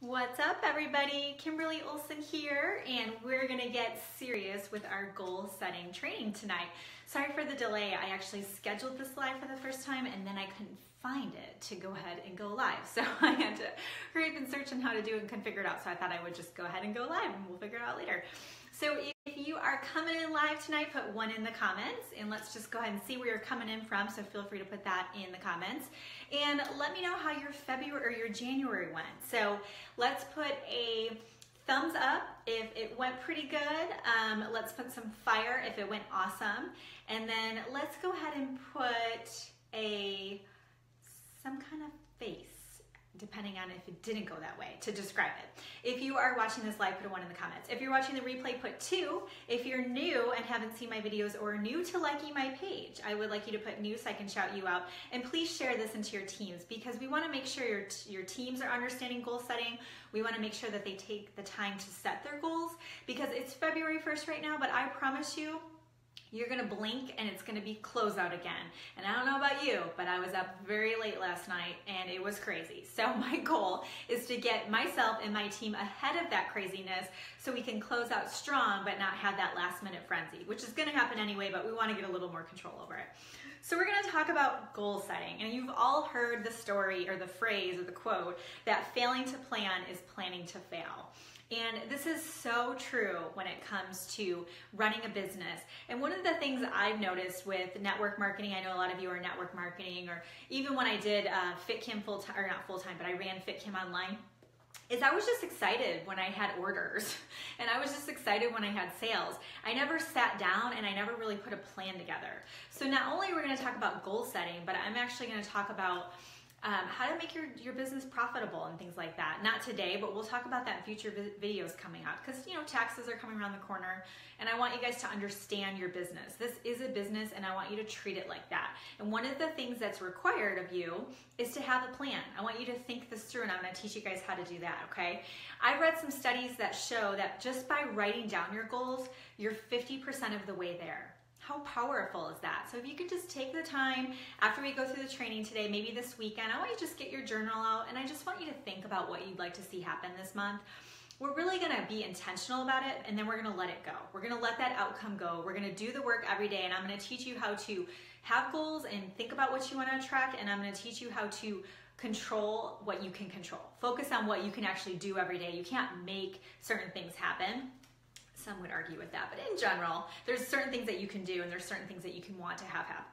What's up, everybody? Kimberly Olson here, and we're gonna get serious with our goal setting training tonight. Sorry for the delay. I actually scheduled this live for the first time and then I couldn't find it to go ahead and go live. So I had to hurry up and search on how to do it and couldn't figure it out. So I thought I would just go ahead and go live and we'll figure it out later. So if you are coming in live tonight, put 1 in the comments and let's just go ahead and see where you're coming in from. So feel free to put that in the comments and let me know how your February or your January went. So let's put a thumbs up if it went pretty good. Let's put some fire if it went awesome. And then let's go ahead and put some kind of face, depending on if it didn't go that way, to describe it. If you are watching this live, put a 1 in the comments. If you're watching the replay, put 2. If you're new and haven't seen my videos or new to liking my page, I would like you to put new so I can shout you out. And please share this into your teams because we want to make sure your teams are understanding goal setting. We want to make sure that they take the time to set their goals because it's February 1st right now, but I promise you, you're gonna blink and it's gonna be closeout again. And I don't know about you, but I was up very late last night and it was crazy. So my goal is to get myself and my team ahead of that craziness so we can close out strong but not have that last minute frenzy, which is gonna happen anyway, but we wanna get a little more control over it. So we're gonna talk about goal setting. And you've all heard the story or the phrase or the quote that failing to plan is planning to fail. And this is so true when it comes to running a business. And one of the things I've noticed with network marketing, I know a lot of you are network marketing, or even when I did FitKim full-time, or not full-time, but I ran FitKim online, is I was just excited when I had orders and I was just excited when I had sales. I never sat down and I never really put a plan together. So not only are we going to talk about goal setting, but I'm actually going to talk about how to make your business profitable and things like that. Not today, but we'll talk about that in future videos coming up because taxes are coming around the corner and I want you guys to understand your business. This is a business and I want you to treat it like that. And one of the things that's required of you is to have a plan. I want you to think this through and I'm going to teach you guys how to do that, okay? I read some studies that show that just by writing down your goals, you're 50% of the way there. How powerful is that? So if you could just take the time after we go through the training today, maybe this weekend, I want you to just get your journal out and I just want you to think about what you'd like to see happen this month. We're really gonna be intentional about it and then we're gonna let it go. We're gonna let that outcome go. We're gonna do the work every day and I'm gonna teach you how to have goals and think about what you wanna attract and I'm gonna teach you how to control what you can control. Focus on what you can actually do every day. You can't make certain things happen. Some would argue with that, but in general, there's certain things that you can do and there's certain things that you can want to have happen.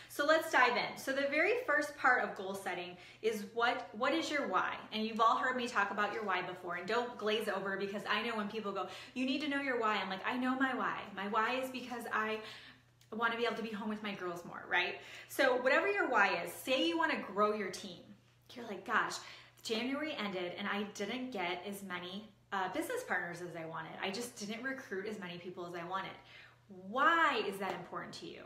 So let's dive in. So the very first part of goal setting is what is your why? And you've all heard me talk about your why before, and don't glaze over because I know when people go, you need to know your why. I'm like, I know my why. My why is because I want to be able to be home with my girls more, right? So whatever your why is, say you want to grow your team. You're like, gosh, January ended and I didn't get as many business partners as I wanted. I just didn't recruit as many people as I wanted. Why is that important to you?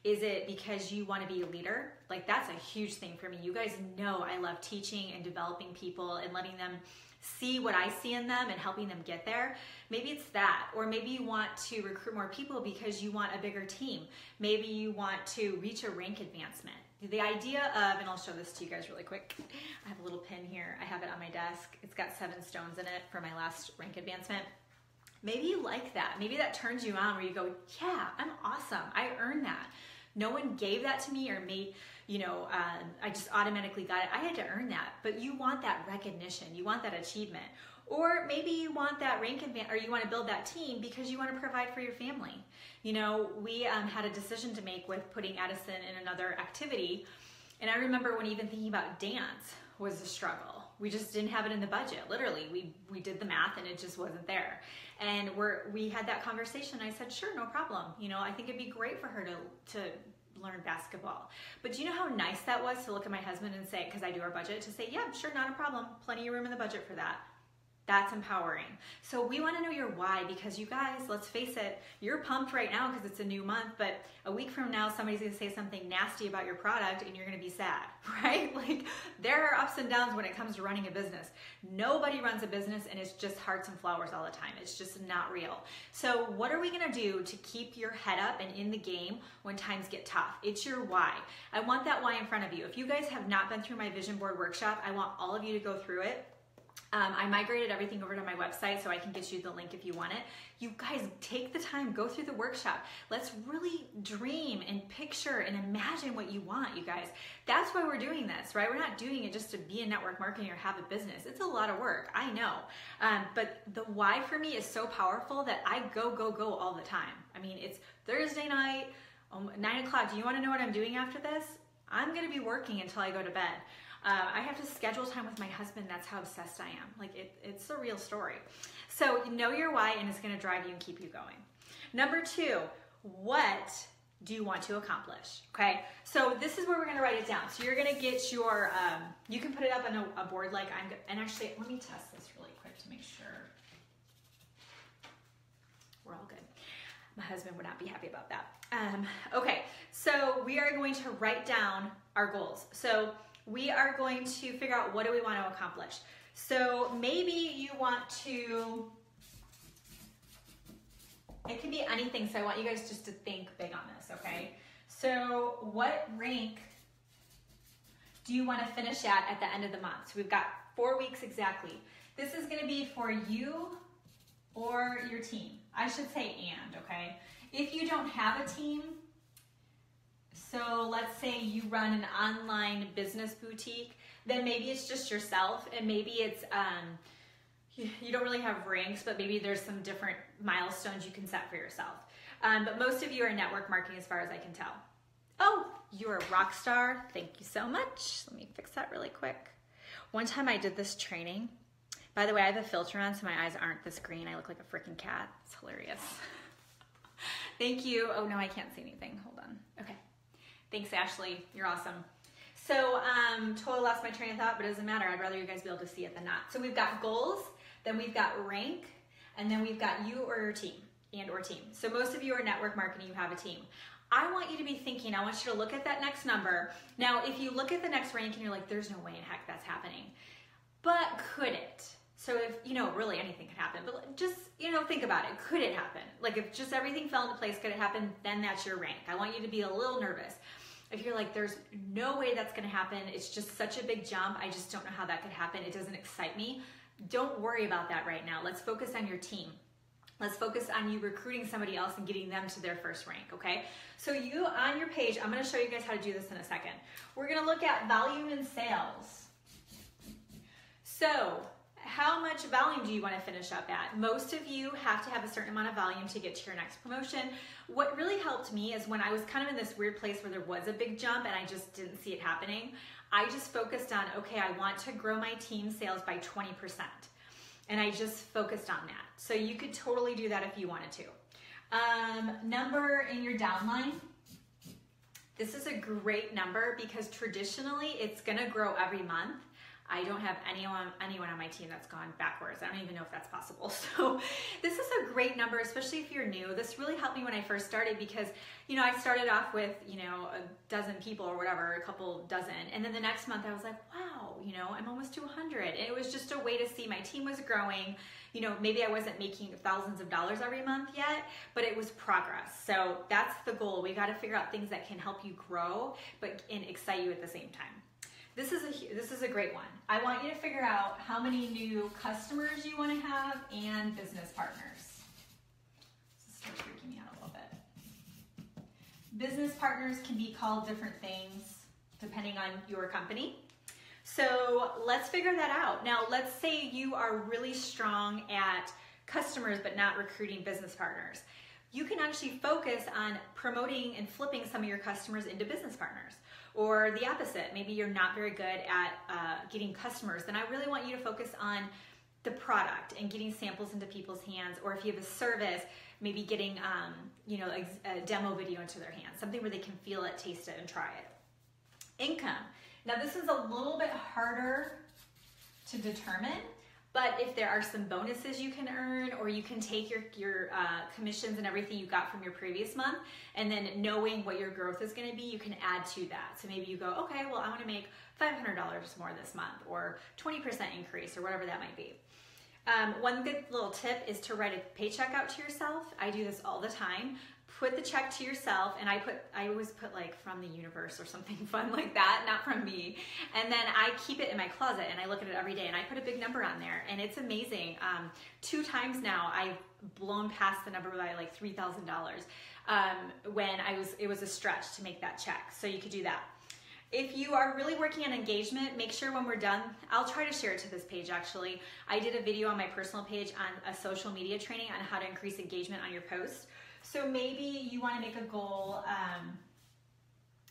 Is it because you want to be a leader? Like that's a huge thing for me. You guys know I love teaching and developing people and letting them see what I see in them and helping them get there. Maybe it's that, or maybe you want to recruit more people because you want a bigger team. Maybe you want to reach a rank advancement. The idea of, and I'll show this to you guys really quick. I have a little pin here. I have it on my desk. It's got 7 stones in it for my last rank advancement. Maybe you like that. Maybe that turns you on where you go, yeah, I'm awesome. I earned that. No one gave that to me or made, I just automatically got it. I had to earn that, but you want that recognition. You want that achievement. Or maybe you want that rank advance, or you want to build that team because you want to provide for your family. We had a decision to make with putting Addison in another activity. And I remember when even thinking about dance was a struggle. We just didn't have it in the budget. Literally, we did the math and it just wasn't there. And we had that conversation. I said, sure, no problem. I think it'd be great for her to learn basketball. But do you know how nice that was to look at my husband and say, because I do our budget, to say, yeah, sure, not a problem. Plenty of room in the budget for that. That's empowering. So we want to know your why because you guys, let's face it, you're pumped right now because it's a new month, but a week from now, somebody's going to say something nasty about your product and you're going to be sad, right? Like there are ups and downs when it comes to running a business. Nobody runs a business and it's just hearts and flowers all the time. It's just not real. So what are we going to do to keep your head up and in the game when times get tough? It's your why. I want that why in front of you. If you guys have not been through my vision board workshop, I want all of you to go through it. I migrated everything over to my website so I can get you the link if you want it. You guys take the time, go through the workshop. Let's really dream and picture and imagine what you want, you guys. That's why we're doing this, right? We're not doing it just to be in network marketing or have a business. It's a lot of work, I know. But the why for me is so powerful that I go all the time. I mean, it's Thursday night, 9 o'clock. Do you want to know what I'm doing after this? I'm going to be working until I go to bed. I have to schedule time with my husband. That's how obsessed I am. Like it's a real story. So know your why, and it's going to drive you and keep you going. Number 2, what do you want to accomplish? Okay. So this is where we're going to write it down. So you're going to get your, you can put it up on a board like and actually let me test this really quick to make sure we're all good. My husband would not be happy about that. Okay. So we are going to write down our goals. So we are going to figure out what do we want to accomplish. So maybe you want to, it can be anything. So I want you guys just to think big on this, okay? So what rank do you want to finish at the end of the month? So we've got 4 weeks exactly. This is going to be for you or your team. I should say and, okay? If you don't have a team, so let's say you run an online business boutique, then maybe it's just yourself, and maybe it's, you don't really have ranks, but maybe there's some different milestones you can set for yourself. But most of you are network marketing as far as I can tell. Oh, you're a rock star. Thank you so much. Let me fix that really quick. One time I did this training. By the way, I have a filter on so my eyes aren't this green. I look like a freaking cat. It's hilarious. Thank you. Oh no, I can't see anything. Hold on. Okay. Thanks, Ashley. You're awesome. So, totally lost my train of thought, but it doesn't matter. I'd rather you guys be able to see it than not. So we've got goals, then we've got rank, and then we've got you or your team and or team. So most of you are network marketing, you have a team. I want you to be thinking, I want you to look at that next number. Now, if you look at the next rank and you're like, there's no way in heck that's happening. But could it? So if, really anything could happen, but just, think about it. Could it happen? Like if just everything fell into place, could it happen? Then that's your rank. I want you to be a little nervous. If you're like, there's no way that's going to happen. It's just such a big jump. I just don't know how that could happen. It doesn't excite me. Don't worry about that right now. Let's focus on your team. Let's focus on you recruiting somebody else and getting them to their first rank, okay? So you, on your page, I'm going to show you guys how to do this in a second. We're going to look at volume and sales. So how much volume do you want to finish up at? Most of you have to have a certain amount of volume to get to your next promotion. What really helped me is when I was kind of in this weird place where there was a big jump and I just didn't see it happening, I just focused on, okay, I want to grow my team sales by 20%. And I just focused on that. So you could totally do that if you wanted to. Number in your downline. This is a great number because traditionally it's gonna grow every month. I don't have anyone on my team that's gone backwards. I don't even know if that's possible. So this is a great number, especially if you're new. This really helped me when I first started because, I started off with, a dozen people or whatever, a couple dozen. And then the next month I was like, wow, I'm almost to 100. And it was just a way to see my team was growing. Maybe I wasn't making thousands of dollars every month yet, but it was progress. So that's the goal. We got to figure out things that can help you grow, and excite you at the same time. This is a great one. I want you to figure out how many new customers you want to have and business partners. This starts freaking me out a little bit. Business partners can be called different things depending on your company. So let's figure that out. Now, let's say you are really strong at customers but not recruiting business partners. You can actually focus on promoting and flipping some of your customers into business partners. Or the opposite, maybe you're not very good at getting customers, then I really want you to focus on the product and getting samples into people's hands. Or if you have a service, maybe getting a demo video into their hands, something where they can feel it, taste it, and try it. Income. Now this is a little bit harder to determine, but if there are some bonuses you can earn, or you can take your commissions and everything you got from your previous month, and then knowing what your growth is going to be, you can add to that. So maybe you go, okay, well, I want to make $500 more this month, or 20% increase, or whatever that might be. One good little tip is to write a paycheck out to yourself. I do this all the time. put the check to yourself, and I always put like from the universe or something fun like that, not from me. And then I keep it in my closet and I look at it every day, and I put a big number on there, and it's amazing. 2 times now I've blown past the number by like $3,000 when it was a stretch to make that check. So you could do that. If you are really working on engagement, make sure when we're done, I'll try to share it to this page actually. I did a video on my personal page on a social media training on how to increase engagement on your posts. So maybe you want to make a goal,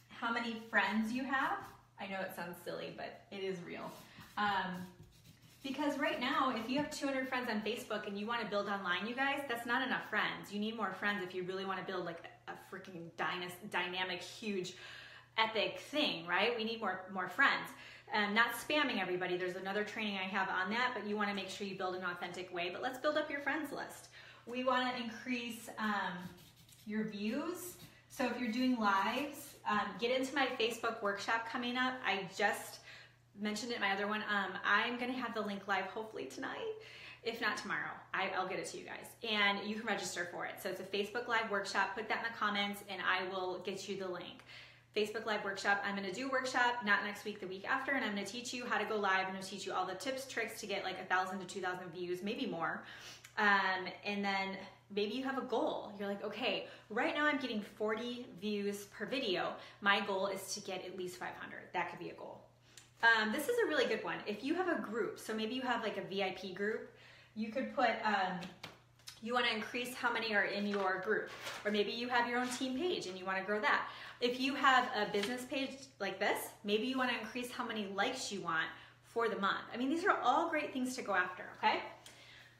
how many friends you have. I know it sounds silly, but it is real. Because right now, if you have 200 friends on Facebook and you want to build online, you guys, that's not enough friends. You need more friends if you really want to build like a freaking dynamic, huge, epic thing, right? We need more friends. Not spamming everybody. There's another training I have on that, but you want to make sure you build an authentic way. But let's build up your friends list. We want to increase your views. So if you're doing lives, get into my Facebook workshop coming up. I just mentioned it in my other one. I'm going to have the link live hopefully tonight. If not tomorrow, I'll get it to you guys. And you can register for it. So it's a Facebook Live workshop. Put that in the comments and I will get you the link. Facebook Live workshop. I'm going to do a workshop, not next week, the week after, and I'm going to teach you how to go live. I'm going to teach you all the tips, tricks to get like 1,000 to 2,000 views, maybe more. And then maybe you have a goal. You're like, okay, right now I'm getting 40 views per video. My goal is to get at least 500. That could be a goal. This is a really good one. If you have a group, so maybe you have like a VIP group, you could put, you want to increase how many are in your group. Or maybe you have your own team page and you want to grow that. If you have a business page like this, maybe you want to increase how many likes you want for the month. I mean, these are all great things to go after, okay?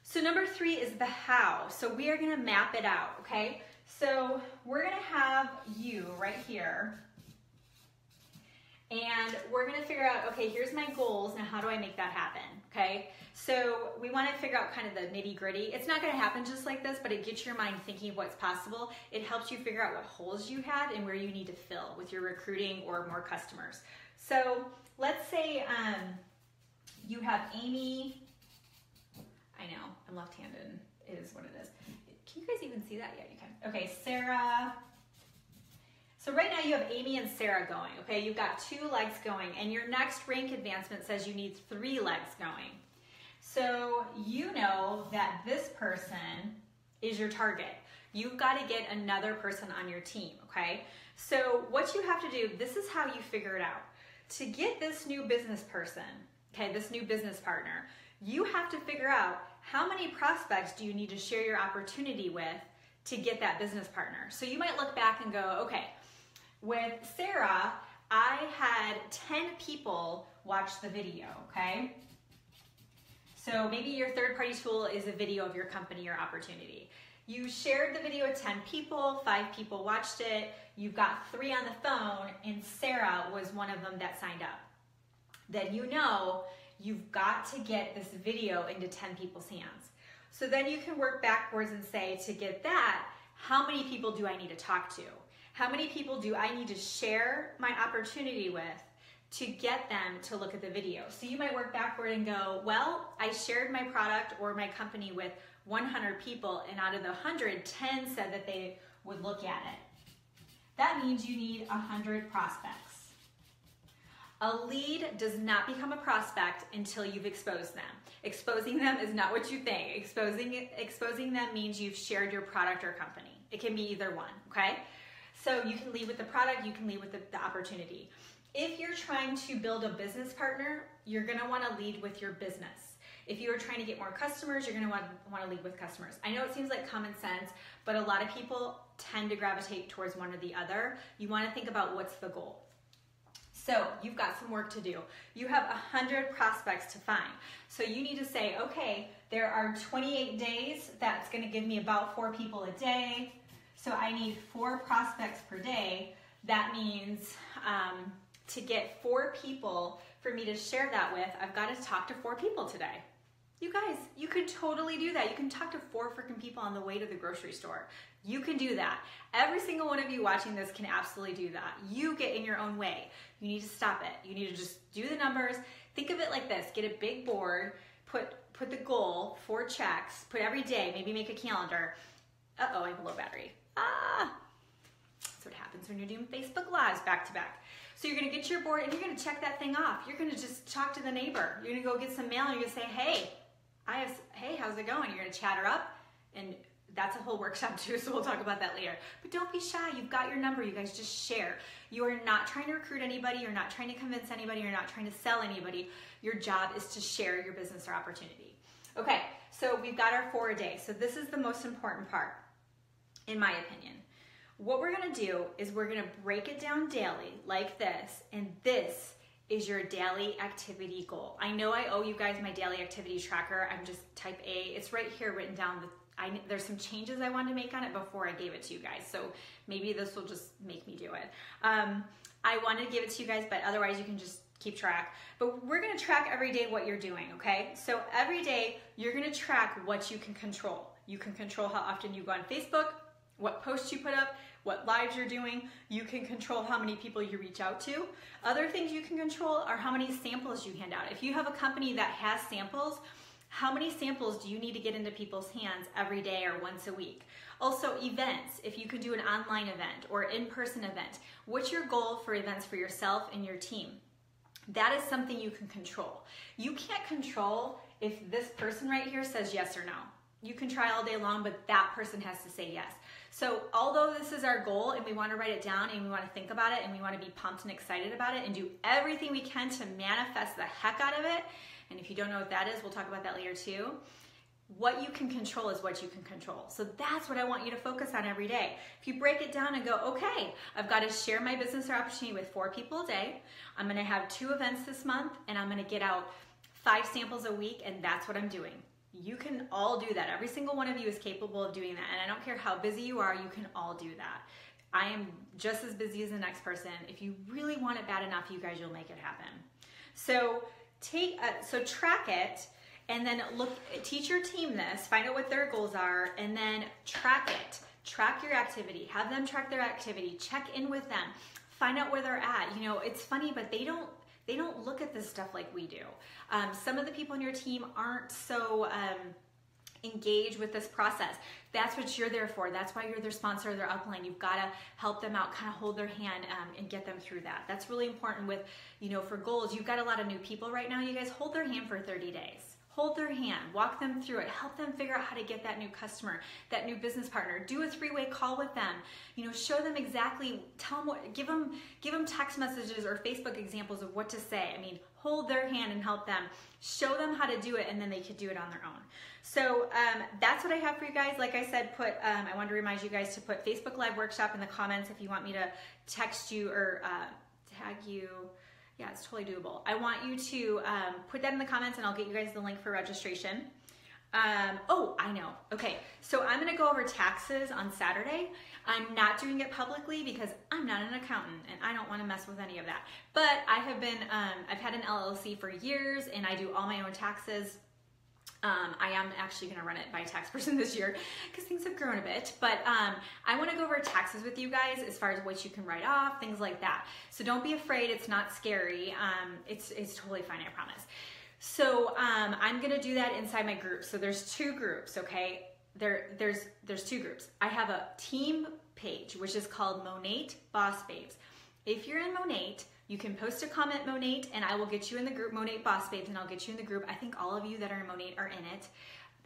So number 3 is the how. So we are going to map it out, okay? So we're going to have you right here. And we're going to figure out, okay, here's my goals. Now, how do I make that happen? Okay. So we want to figure out kind of the nitty gritty. It's not going to happen just like this, but it gets your mind thinking of what's possible. It helps you figure out what holes you have and where you need to fill with your recruiting or more customers. So let's say you have Amy. I know, I'm left-handed. It is what it is. Can you guys even see that? Yeah, you can. Okay, Sarah. So right now you have Amy and Sarah going, okay? You've got 2 legs going, and your next rank advancement says you need 3 legs going. So you know that this person is your target. You've got to get another person on your team, okay? So what you have to do, this is how you figure it out. To get this new business person, okay, this new business partner, you have to figure out how many prospects do you need to share your opportunity with to get that business partner. So you might look back and go, okay, with Sarah, I had 10 people watch the video, okay? So maybe your third-party tool is a video of your company or opportunity. You shared the video with 10 people, 5 people watched it, you've got 3 on the phone, and Sarah was one of them that signed up. Then you know you've got to get this video into 10 people's hands. So then you can work backwards and say, to get that, how many people do I need to talk to? How many people do I need to share my opportunity with to get them to look at the video? So you might work backward and go, well, I shared my product or my company with 100 people, and out of the 100, 10 said that they would look at it. That means you need 100 prospects. A lead does not become a prospect until you've exposed them. Exposing them is not what you think. Exposing them means you've shared your product or company. It can be either one, okay? So you can lead with the product, you can lead with the opportunity. If you're trying to build a business partner, you're gonna wanna lead with your business. If you are trying to get more customers, you're gonna wanna lead with customers. I know it seems like common sense, but a lot of people tend to gravitate towards one or the other. You wanna think about what's the goal. So you've got some work to do. You have 100 prospects to find. So you need to say, okay, there are 28 days, that's gonna give me about 4 people a day. So I need 4 prospects per day. That means to get 4 people for me to share that with, I've got to talk to 4 people today. You guys, you could totally do that. You can talk to 4 freaking people on the way to the grocery store. You can do that. Every single one of you watching this can absolutely do that. You get in your own way. You need to stop it. You need to just do the numbers. Think of it like this. Get a big board, put the goal, 4 checks, put every day, maybe make a calendar. Uh-oh, I have a low battery. That's what happens when you're doing Facebook Lives back to back. So you're gonna get your board and you're gonna check that thing off. You're gonna just talk to the neighbor. You're gonna go get some mail and you're gonna say, hey, how's it going? You're gonna chat her up, and that's a whole workshop too, so we'll talk about that later. But don't be shy, you've got your number, you guys just share. You are not trying to recruit anybody, you're not trying to convince anybody, you're not trying to sell anybody. Your job is to share your business or opportunity. Okay, so we've got our 4 a day. So this is the most important part, in my opinion. What we're gonna do is we're gonna break it down daily like this, and this is your daily activity goal. I know I owe you guys my daily activity tracker. I'm just type A. It's right here written down. There's some changes I wanted to make on it before I gave it to you guys, so maybe this will just make me do it. I wanted to give it to you guys, but otherwise you can just keep track. But we're gonna track every day what you're doing, okay? So every day you're gonna track what you can control. You can control how often you go on Facebook, what posts you put up, what lives you're doing. You can control how many people you reach out to. Other things you can control are how many samples you hand out. If you have a company that has samples, how many samples do you need to get into people's hands every day or once a week? Also, events, if you could do an online event or in-person event, what's your goal for events for yourself and your team? That is something you can control. You can't control if this person right here says yes or no. You can try all day long, but that person has to say yes. So although this is our goal and we want to write it down and we want to think about it and we want to be pumped and excited about it and do everything we can to manifest the heck out of it, and if you don't know what that is, we'll talk about that later too. What you can control is what you can control. So that's what I want you to focus on every day. If you break it down and go, okay, I've got to share my business or opportunity with 4 people a day. I'm going to have 2 events this month and I'm going to get out 5 samples a week, and that's what I'm doing. You can all do that. Every single one of you is capable of doing that. And I don't care how busy you are, you can all do that. I am just as busy as the next person. If you really want it bad enough, you guys, you'll make it happen. So track it, and then teach your team this, find out what their goals are, and then track it. Track your activity. Have them track their activity. Check in with them. Find out where they're at. You know, it's funny, but they don't look at this stuff like we do. Some of the people in your team aren't so engaged with this process. That's what you're there for. That's why you're their sponsor, their upline. You've got to help them out, kind of hold their hand and get them through that. That's really important with, for goals. You've got a lot of new people right now. You guys hold their hand for 30 days. Hold their hand, walk them through it, help them figure out how to get that new customer, that new business partner. Do a 3-way call with them. Show them exactly, tell them what, give them text messages or Facebook examples of what to say. Hold their hand and help them. Show them how to do it, and then they could do it on their own. So that's what I have for you guys. Like I said, I wanted to remind you guys to put Facebook Live Workshop in the comments if you want me to text you or tag you. Yeah, it's totally doable. I want you to put that in the comments, and I'll get you guys the link for registration. Oh, I know. Okay, so I'm gonna go over taxes on Saturday. I'm not doing it publicly because I'm not an accountant and I don't wanna mess with any of that. But I have been, I've had an LLC for years and I do all my own taxes. I am actually gonna run it by a tax person this year because things have grown a bit, but I wanna go over taxes with you guys as far as what you can write off, things like that. So don't be afraid, it's not scary. It's totally fine, I promise. So I'm gonna do that inside my group. So there's 2 groups, okay? There's 2 groups. I have a team page, which is called Monate Boss Babes. If you're in Monate, you can post a comment, Monate, and I will get you in the group, Monate Boss Babes, and I'll get you in the group. I think all of you that are in Monate are in it.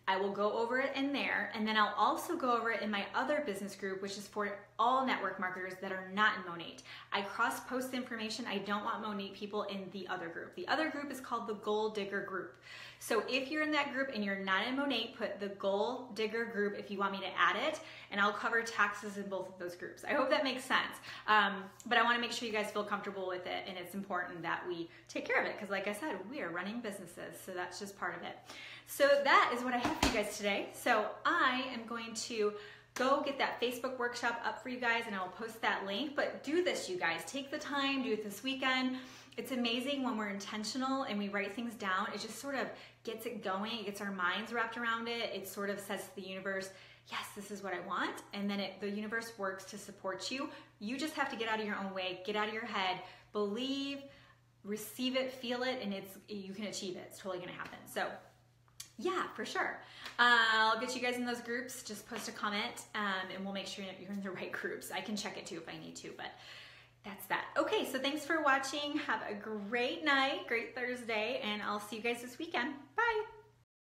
I will go over it in there, and then I'll also go over it in my other business group, which is for all network marketers that are not in Monate. I cross-post the information. I don't want Monate people in the other group. The other group is called the Goal Digger Group. So if you're in that group and you're not in Monate, put the Goal Digger Group if you want me to add it, and I'll cover taxes in both of those groups. I hope that makes sense. But I want to make sure you guys feel comfortable with it, and it's important that we take care of it because, like I said, we are running businesses, so that's just part of it. So that is what I have for you guys today. So I am going to go get that Facebook workshop up for you guys, and I will post that link. But do this, you guys. Take the time, do it this weekend. It's amazing when we're intentional and we write things down. It just sort of gets it going. It gets our minds wrapped around it. It sort of says to the universe, yes, this is what I want. And then the universe works to support you. You just have to get out of your own way, get out of your head, believe, receive it, feel it, and you can achieve it. It's totally gonna happen. So Yeah, for sure. I'll get you guys in those groups. Just post a comment and we'll make sure that you're in the right groups. I can check it too if I need to, but that's that. Okay, so thanks for watching. Have a great night, great Thursday, and I'll see you guys this weekend. Bye.